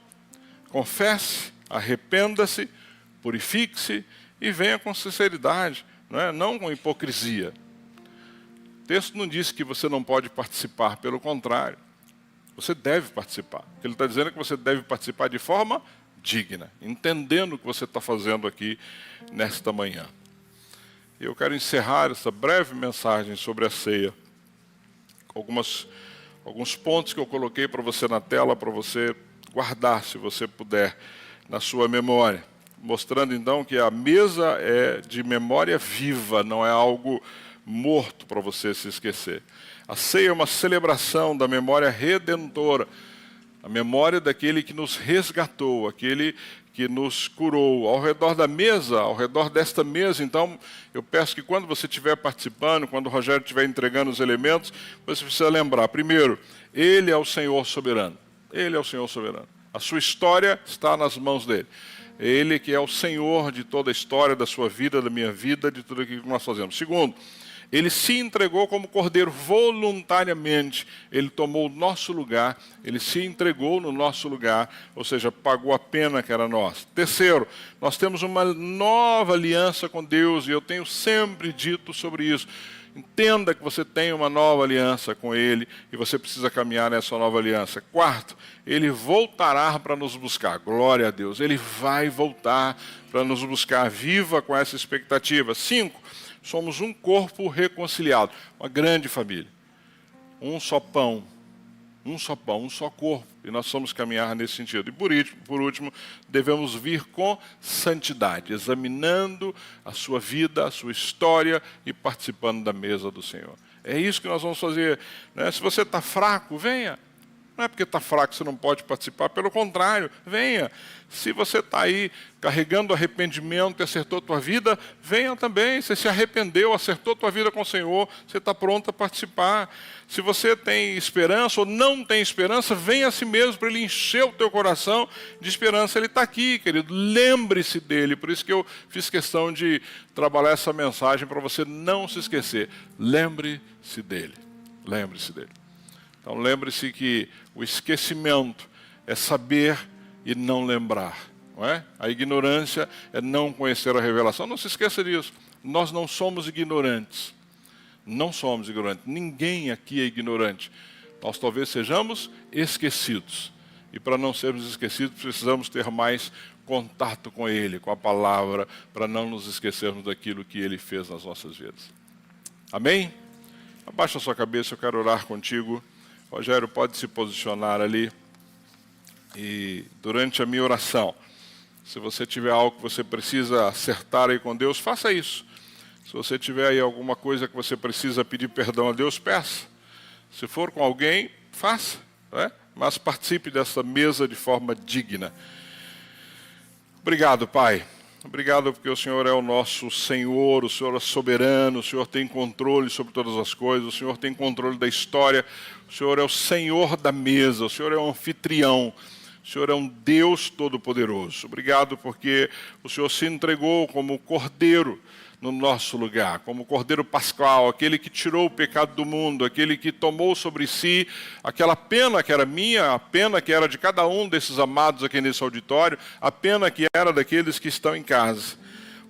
confesse, arrependa-se, purifique-se e venha com sinceridade, não com hipocrisia. O texto não diz que você não pode participar, pelo contrário. Você deve participar. O que ele está dizendo é que você deve participar de forma digna, entendendo o que você está fazendo aqui nesta manhã. Eu quero encerrar essa breve mensagem sobre a ceia com alguns pontos que eu coloquei para você na tela, para você guardar, se você puder, na sua memória. Mostrando então que a mesa é de memória viva, não é algo morto para você se esquecer. A ceia é uma celebração da memória redentora, a memória daquele que nos resgatou, aquele que nos curou. Ao redor da mesa, ao redor desta mesa, então, eu peço que quando você estiver participando, quando o Rogério estiver entregando os elementos, você precisa lembrar, primeiro, Ele é o Senhor soberano. Ele é o Senhor soberano. A sua história está nas mãos dele. Ele que é o Senhor de toda a história, da sua vida, da minha vida, de tudo aquilo que nós fazemos. Segundo, Ele se entregou como cordeiro voluntariamente. Ele tomou o nosso lugar, Ele se entregou no nosso lugar, ou seja, pagou a pena que era nossa. Terceiro, nós temos uma nova aliança com Deus, e eu tenho sempre dito sobre isso. Entenda que você tem uma nova aliança com Ele e você precisa caminhar nessa nova aliança. Quarto, Ele voltará para nos buscar. Glória a Deus. Ele vai voltar para nos buscar. Viva com essa expectativa. 5, somos um corpo reconciliado. Uma grande família. Um só pão, um só corpo. E nós vamos caminhar nesse sentido. E por último, devemos vir com santidade, examinando a sua vida, a sua história e participando da mesa do Senhor. É isso que nós vamos fazer, né? Se você está fraco, venha. Não é porque está fraco que você não pode participar, pelo contrário, venha. Se você está aí carregando arrependimento e acertou a tua vida, venha também. Você se arrependeu, acertou a tua vida com o Senhor, você está pronto a participar. Se você tem esperança ou não tem esperança, venha a si mesmo para Ele encher o teu coração de esperança. Ele está aqui, querido, lembre-se dEle. Por isso que eu fiz questão de trabalhar essa mensagem para você não se esquecer. Lembre-se dEle, lembre-se dEle. Então lembre-se que o esquecimento é saber e não lembrar. Não é? A ignorância é não conhecer a revelação. Não se esqueça disso. Nós não somos ignorantes. Não somos ignorantes. Ninguém aqui é ignorante. Nós talvez sejamos esquecidos. E para não sermos esquecidos, precisamos ter mais contato com Ele, com a palavra, para não nos esquecermos daquilo que Ele fez nas nossas vidas. Amém? Abaixa a sua cabeça, eu quero orar contigo. Rogério, pode se posicionar ali. E durante a minha oração, se você tiver algo que você precisa acertar aí com Deus, faça isso. Se você tiver aí alguma coisa que você precisa pedir perdão a Deus, peça. Se for com alguém, faça, né? Mas participe dessa mesa de forma digna. Obrigado, Pai. Obrigado porque o Senhor é o nosso Senhor, o Senhor é soberano, o Senhor tem controle sobre todas as coisas, o Senhor tem controle da história, o Senhor é o Senhor da mesa, o Senhor é o anfitrião, o Senhor é um Deus todo-poderoso. Obrigado porque o Senhor se entregou como cordeiro no nosso lugar, como cordeiro pascal, aquele que tirou o pecado do mundo, aquele que tomou sobre si aquela pena que era minha, a pena que era de cada um desses amados aqui nesse auditório, a pena que era daqueles que estão em casa.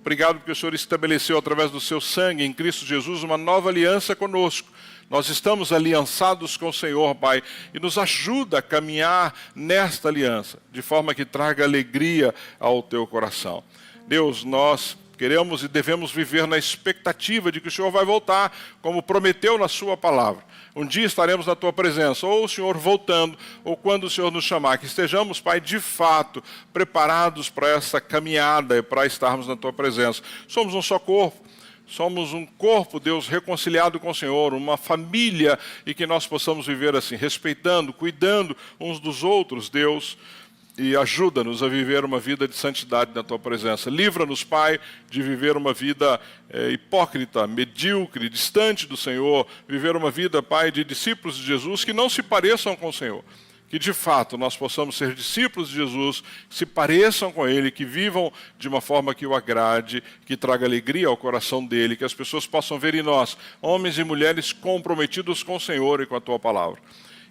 Obrigado porque o Senhor estabeleceu através do seu sangue em Cristo Jesus uma nova aliança conosco. Nós estamos aliançados com o Senhor, Pai, e nos ajuda a caminhar nesta aliança, de forma que traga alegria ao teu coração. Deus, nós queremos e devemos viver na expectativa de que o Senhor vai voltar, como prometeu na sua palavra. Um dia estaremos na tua presença, ou o Senhor voltando, ou quando o Senhor nos chamar. Que estejamos, Pai, de fato, preparados para essa caminhada e para estarmos na tua presença. Somos um só corpo. Somos um corpo, Deus, reconciliado com o Senhor, uma família, e que nós possamos viver assim, respeitando, cuidando uns dos outros, Deus, e ajuda-nos a viver uma vida de santidade na Tua presença. Livra-nos, Pai, de viver uma vida hipócrita, medíocre, distante do Senhor, viver uma vida, Pai, de discípulos de Jesus que não se pareçam com o Senhor. Que, de fato, nós possamos ser discípulos de Jesus, que se pareçam com Ele, que vivam de uma forma que o agrade, que traga alegria ao coração dEle, que as pessoas possam ver em nós, homens e mulheres comprometidos com o Senhor e com a Tua palavra.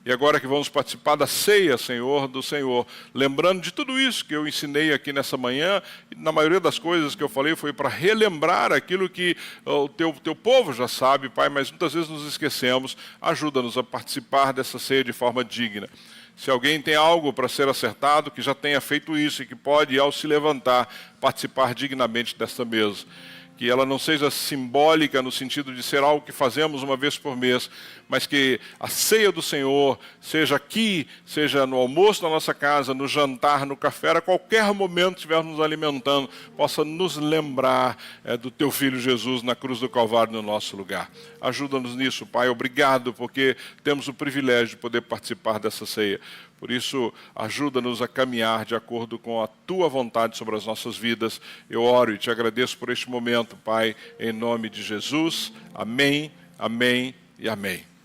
E agora que vamos participar da ceia, Senhor, do Senhor, lembrando de tudo isso que eu ensinei aqui nessa manhã, e na maioria das coisas que eu falei foi para relembrar aquilo que o teu povo já sabe, Pai, mas muitas vezes nos esquecemos. Ajuda-nos a participar dessa ceia de forma digna. Se alguém tem algo para ser acertado, que já tenha feito isso e que pode, ao se levantar, participar dignamente desta mesa. Que ela não seja simbólica no sentido de ser algo que fazemos uma vez por mês, mas que a ceia do Senhor, seja aqui, seja no almoço na nossa casa, no jantar, no café, a qualquer momento que estivermos nos alimentando, possa nos lembrar do Teu Filho Jesus na cruz do Calvário no nosso lugar. Ajuda-nos nisso, Pai. Obrigado, porque temos o privilégio de poder participar dessa ceia. Por isso, ajuda-nos a caminhar de acordo com a Tua vontade sobre as nossas vidas. Eu oro e te agradeço por este momento, Pai, em nome de Jesus. Amém, amém e amém.